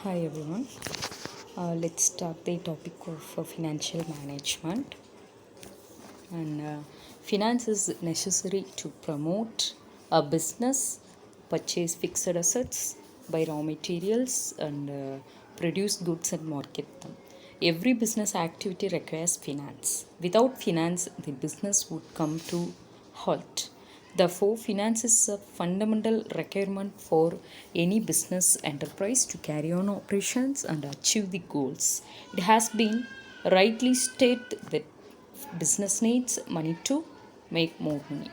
Hi everyone. Let's start the topic of financial management. And finance is necessary to promote a business, purchase fixed assets, buy raw materials, and produce goods and market them. Every business activity requires finance. Without finance, the business would come to halt. Therefore, finance is a fundamental requirement for any business enterprise to carry on operations and achieve the goals. It has been rightly stated that business needs money to make more money.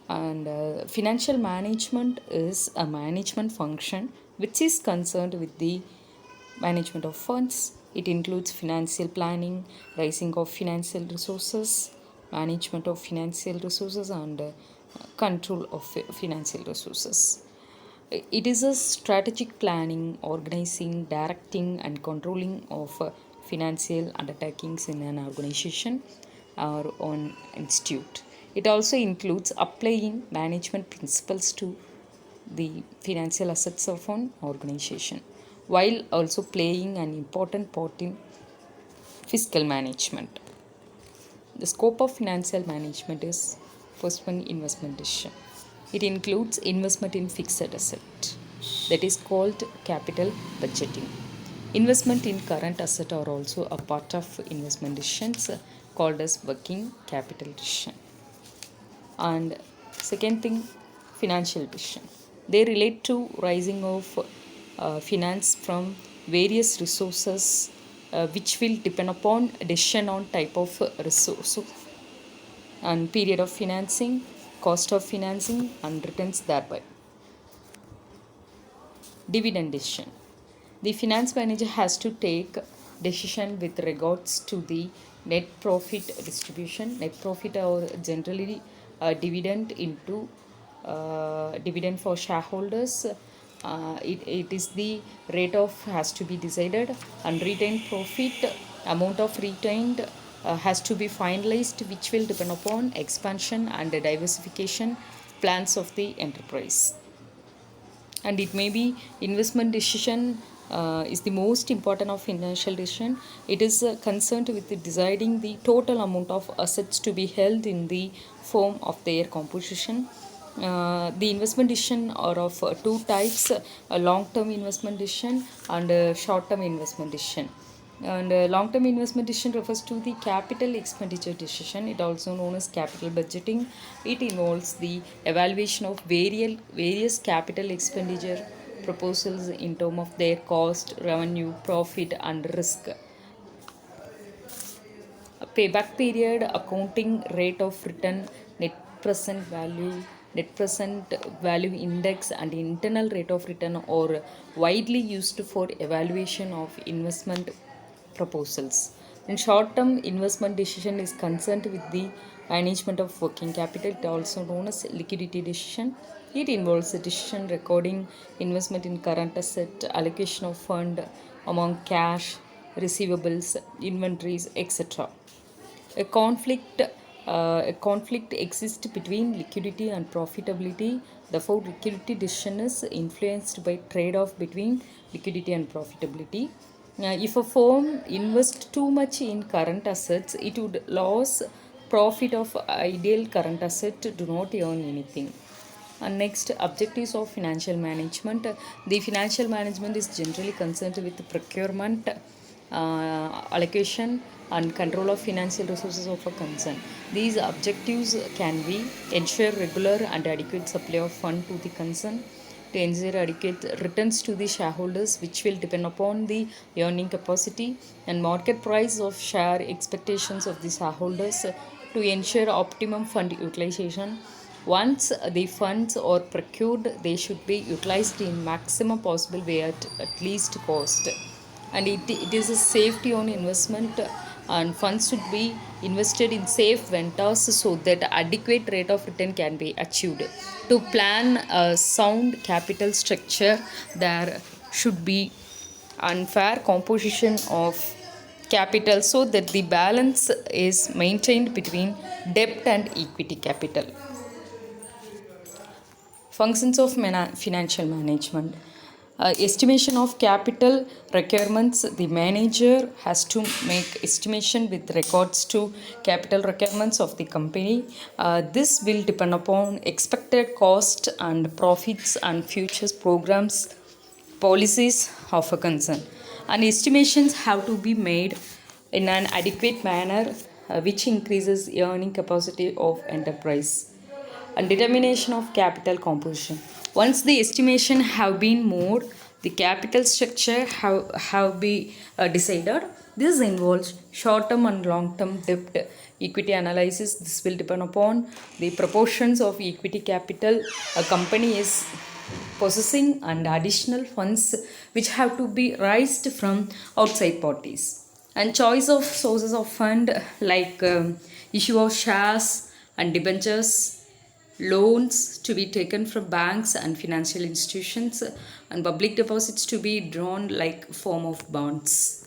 And financial management is a management function which is concerned with the management of funds. It includes financial planning, raising of financial resources, management of financial resources, and control of financial resources. It is a strategic planning, organizing, directing, and controlling of financial undertakings in an organization or an institute. It also includes applying management principles to the financial assets of an organization, while also playing an important part in fiscal management. The scope of financial management is first one, investment decision. It includes investment in fixed asset, that is called capital budgeting. Investment in current asset are also a part of investment decisions called as working capital decision. And second thing, financial decision. They relate to rising of finance from various resources which will depend upon decision on type of resource and period of financing, cost of financing, and returns thereby. Dividend decision. The finance manager has to take decision with regards to the net profit distribution. Net profit or generally dividend into dividend for shareholders. It is the rate of has to be decided, and retained profit amount of retained has to be finalized, which will depend upon expansion and diversification plans of the enterprise. And it may be investment decision is the most important of financial decision. It is concerned with deciding the total amount of assets to be held in the form of their composition. The investment decision are of two types: a long-term investment decision and a short-term investment decision. And long-term investment decision refers to the capital expenditure decision. It also known as capital budgeting. It involves the evaluation of various capital expenditure proposals in terms of their cost, revenue, profit, and risk. A payback period, accounting rate of return, net present value, net present value index, and internal rate of return are widely used for evaluation of investment proposals. In short term investment decision is concerned with the management of working capital, also known as liquidity decision. It involves a decision recording investment in current asset, allocation of fund among cash, receivables, inventories, etc. A conflict exists between liquidity and profitability. Therefore, liquidity decision is influenced by trade-off between liquidity and profitability. If a firm invests too much in current assets, it would lose profit of ideal current asset, do not earn anything. And next, objectives of financial management. The financial management is generally concerned with procurement, allocation, and control of financial resources of a concern. These objectives can be ensure regular and adequate supply of fund to the concern, to ensure adequate returns to the shareholders, which will depend upon the earning capacity and market price of share expectations of the shareholders, to ensure optimum fund utilization. Once the funds are procured, they should be utilized in maximum possible way at least cost. And it is a safety on investment, and funds should be invested in safe ventures so that adequate rate of return can be achieved. To plan a sound capital structure, there should be unfair composition of capital so that the balance is maintained between debt and equity capital. Functions of financial management. Estimation of capital requirements. The manager has to make estimation with regards to capital requirements of the company. This will depend upon expected cost and profits and futures programs policies of a concern. And estimations have to be made in an adequate manner which increases earning capacity of enterprise. And determination of capital composition. Once the estimation have been made, the capital structure have been decided. This involves short-term and long-term debt equity analysis. This will depend upon the proportions of equity capital a company is possessing and additional funds which have to be raised from outside parties. And choice of sources of fund like issue of shares and debentures, loans to be taken from banks and financial institutions, and public deposits to be drawn like form of bonds.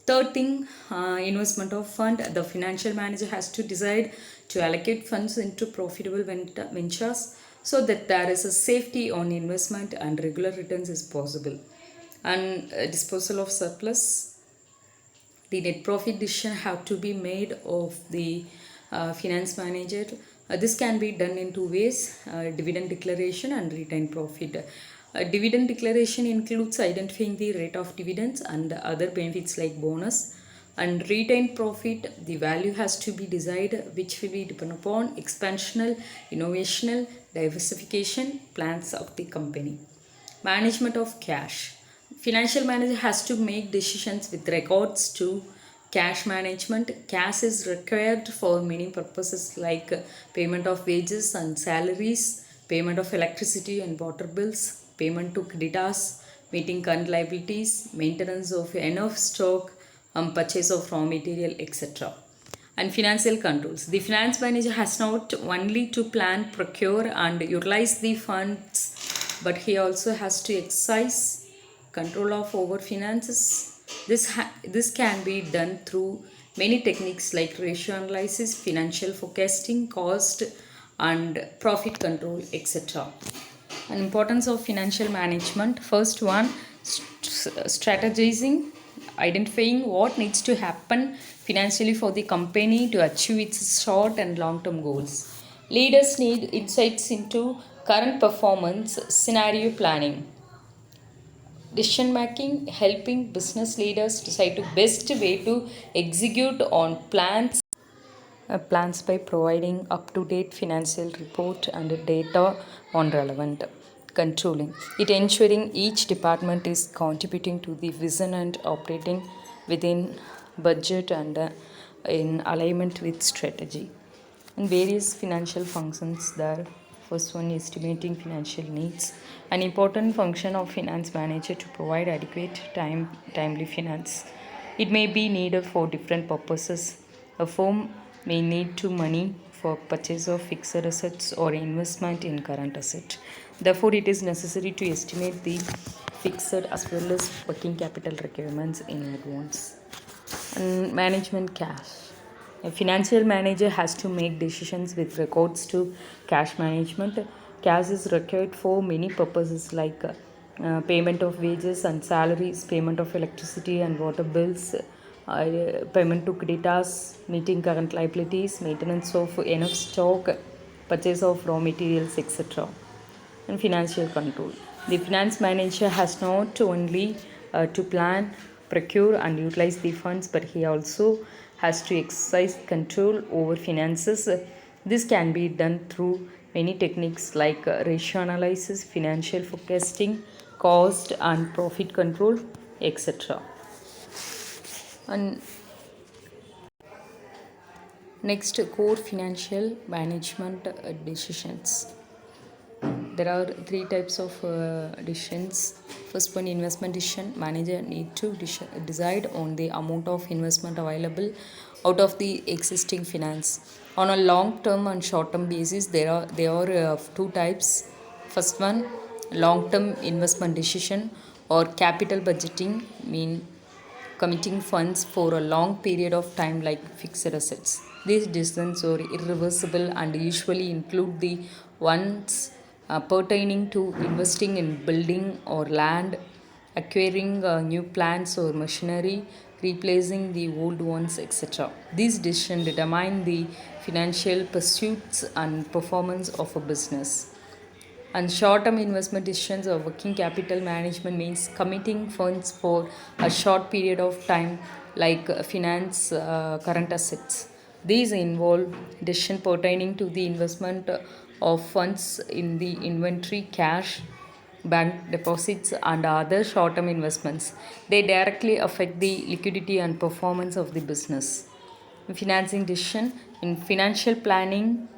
Third thing, investment of fund. The financial manager has to decide to allocate funds into profitable ventures so that there is a safety on investment and regular returns is possible. And disposal of surplus. The net profit decision have to be made of the finance manager. This can be done in two ways, dividend declaration and retained profit. Dividend declaration includes identifying the rate of dividends and other benefits like bonus. And retained profit, the value has to be decided which will be depend upon expansional, innovational, diversification plans of the company. Management of cash. Financial manager has to make decisions with regards to cash management. Cash is required for many purposes like payment of wages and salaries, payment of electricity and water bills, payment to creditors, meeting current liabilities, maintenance of enough stock, purchase of raw material, etc. And financial controls. The finance manager has not only to plan, procure, and utilize the funds, but he also has to exercise control of over finances. This can be done through many techniques like ratio analysis, financial forecasting, cost and profit control, etc. And importance of financial management. First one, strategizing, identifying what needs to happen financially for the company to achieve its short and long term goals. Leaders need insights into current performance, scenario planning. Decision making, helping business leaders decide the best way to execute on plans by providing up-to-date financial report and data on relevant. Controlling it, ensuring each department is contributing to the vision and operating within budget and in alignment with strategy. And various financial functions there. First one, estimating financial needs. An important function of finance manager to provide adequate timely finance. It may be needed for different purposes. A firm may need to money for purchase of fixed assets or investment in current asset. Therefore, it is necessary to estimate the fixed as well as working capital requirements in advance. And management cash. A financial manager has to make decisions with regards to cash management. Cash is required for many purposes like payment of wages and salaries, payment of electricity and water bills, payment to creditors, meeting current liabilities, maintenance of enough stock, purchase of raw materials, etc. And financial control. The finance manager has not only to plan, procure, and utilize the funds, but he also has to exercise control over finances. This can be done through many techniques like ratio analysis, financial forecasting, cost and profit control, etc. And next, core financial management decisions. There are three types of decisions. First one, investment decision. Manager need to decide on the amount of investment available out of the existing finance. On a long term and short term basis, there are two types. First one, long term investment decision or capital budgeting, mean committing funds for a long period of time like fixed assets. These decisions are irreversible and usually include the ones pertaining to investing in building or land, acquiring new plants or machinery, replacing the old ones, etc. These decisions determine the financial pursuits and performance of a business. And short term investment decisions or working capital management means committing funds for a short period of time, like finance current assets. These involve decisions pertaining to the investment of funds in the inventory, cash, bank deposits, and other short term investments. They directly affect the liquidity and performance of the business. Financing decision in financial planning,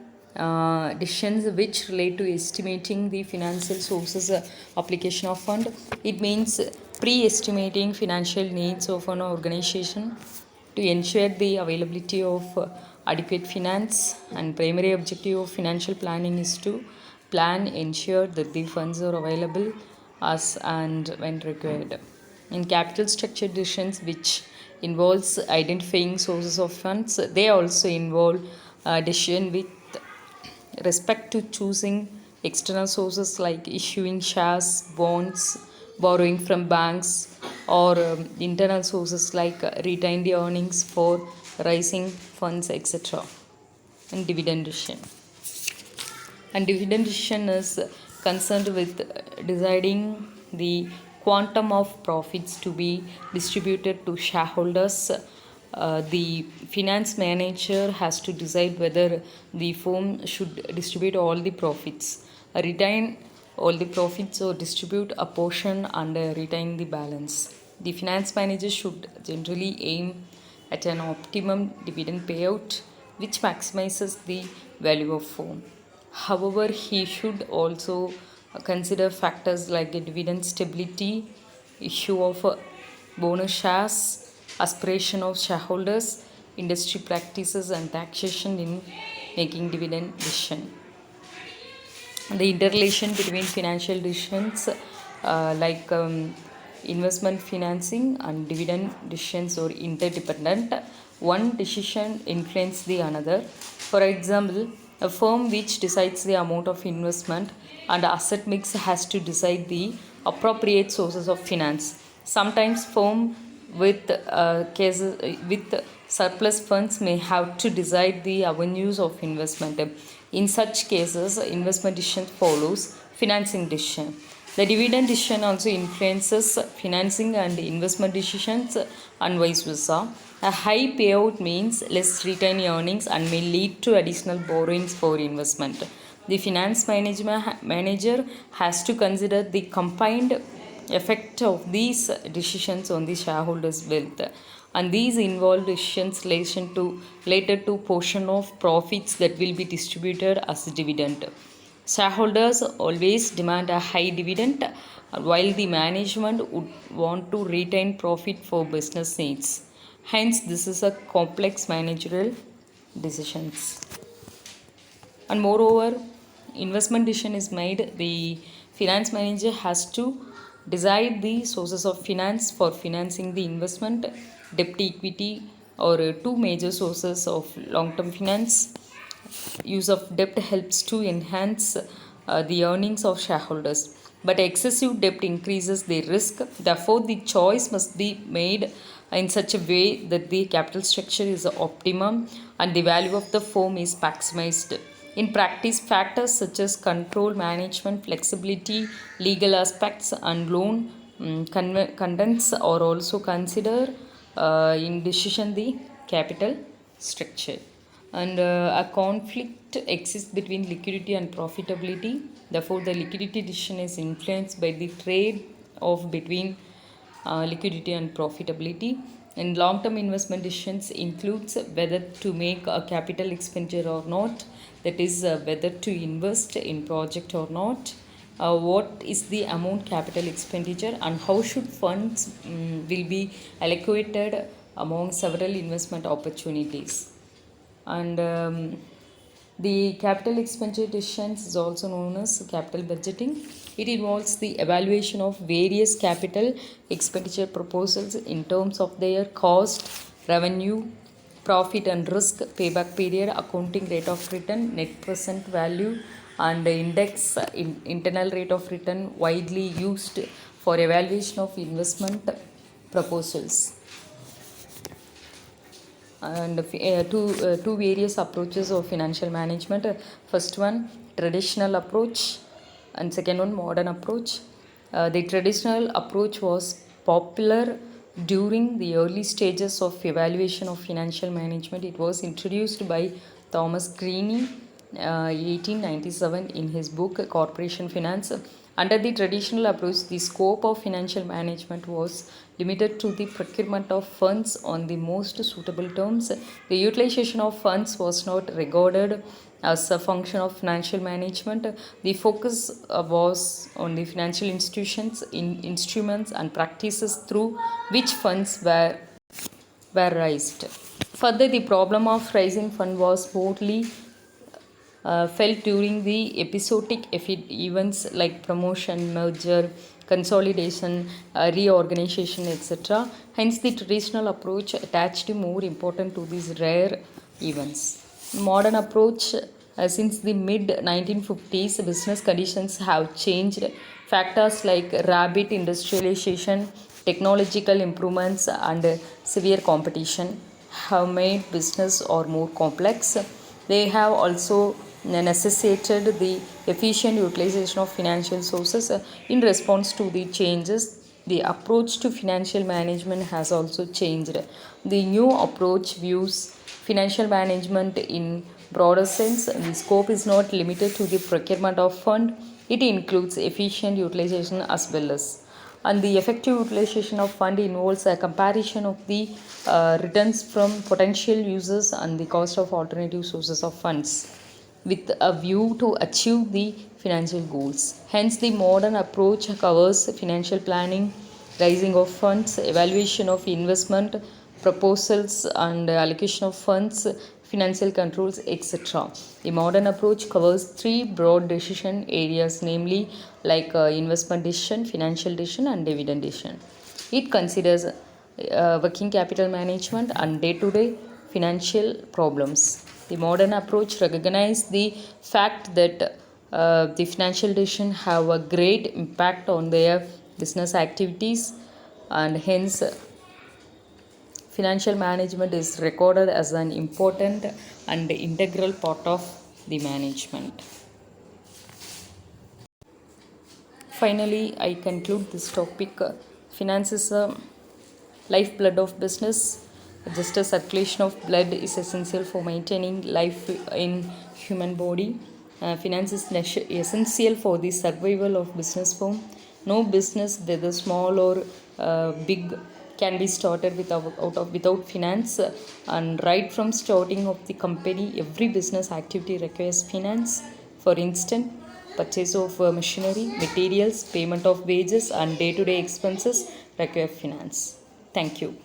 decisions which relate to estimating the financial sources application of fund. It means pre-estimating financial needs of an organization to ensure the availability of adequate finance. And primary objective of financial planning is to plan, ensure that the funds are available as and when required. In capital structure decisions, which involves identifying sources of funds, they also involve decision with respect to choosing external sources like issuing shares, bonds, borrowing from banks, or internal sources like retained earnings for raising funds, etc. And dividend decision. And dividend decision is concerned with deciding the quantum of profits to be distributed to shareholders. The finance manager has to decide whether the firm should distribute all the profits, retain all the profits, or distribute a portion and retain the balance. The finance manager should generally aim at an optimum dividend payout which maximizes the value of firm. However, he should also consider factors like dividend stability, issue of bonus shares, aspiration of shareholders, industry practices, and taxation in making dividend decision. The interrelation between financial decisions like investment financing and dividend decisions are interdependent. One decision influences the another. For example, a firm which decides the amount of investment and asset mix has to decide the appropriate sources of finance. Sometimes firm with surplus funds may have to decide the avenues of investment. In such cases, investment decision follows financing decision. The dividend decision also influences financing and investment decisions and vice versa. A high payout means less retained earnings and may lead to additional borrowings for investment. The finance manager has to consider the combined effect of these decisions on the shareholders' wealth, and these involve decisions related to portion of profits that will be distributed as dividend. Shareholders always demand a high dividend, while the management would want to retain profit for business needs. Hence, this is a complex managerial decisions. And moreover, investment decision is made, the finance manager has to decide the sources of finance for financing the investment, debt equity, or two major sources of long term finance. Use of debt helps to enhance the earnings of shareholders, but excessive debt increases the risk. Therefore, the choice must be made in such a way that the capital structure is optimum and the value of the firm is maximized. In practice, factors such as control, management, flexibility, legal aspects, and loan contents are also considered in decision the capital structure. And a conflict exists between liquidity and profitability. Therefore, the liquidity decision is influenced by the trade off between liquidity and profitability. And long-term investment decisions includes whether to make a capital expenditure or not, that is whether to invest in project or not, what is the amount capital expenditure, and how should funds will be allocated among several investment opportunities. And the capital expenditure decisions is also known as capital budgeting. It involves the evaluation of various capital expenditure proposals in terms of their cost, revenue, profit and risk, payback period, accounting rate of return, net present value, and the index internal rate of return widely used for evaluation of investment proposals. And two various approaches of financial management. First one, traditional approach, and second one, modern approach. The traditional approach was popular during the early stages of evaluation of financial management. It was introduced by Thomas Greene 1897 in his book Corporation Finance. Under the traditional approach, the scope of financial management was limited to the procurement of funds on the most suitable terms. The utilization of funds was not regarded as a function of financial management. The focus was on the financial institutions, instruments, and practices through which funds were raised. Further, the problem of raising funds was mostly felt during the episodic events like promotion, merger, consolidation, reorganization, etc. Hence, the traditional approach attached more importance to these rare events. Modern approach, since the mid 1950s, business conditions have changed. Factors like rapid industrialization, technological improvements, and severe competition have made business or more complex. They have also necessitated the efficient utilization of financial sources. In response to the changes, the approach to financial management has also changed. The new approach views financial management in broader sense. The scope is not limited to the procurement of fund. It includes efficient utilization as well as, and the effective utilization of fund involves a comparison of the returns from potential users and the cost of alternative sources of funds with a view to achieve the financial goals. Hence, the modern approach covers financial planning, raising of funds, evaluation of investment proposals, and allocation of funds, financial controls, etc. The modern approach covers three broad decision areas, namely like investment decision, financial decision, and dividend decision. It considers working capital management and day-to-day financial problems. The modern approach recognizes the fact that the financial decisions have a great impact on their business activities, and hence financial management is recorded as an important and integral part of the management. Finally, I conclude this topic. Finance is a lifeblood of business. Just a circulation of blood is essential for maintaining life in human body. Finance is essential for the survival of business firm. No business, whether small or big, can be started without finance. And right from starting of the company, every business activity requires finance. For instance, purchase of machinery, materials, payment of wages, and day-to-day expenses require finance. Thank you.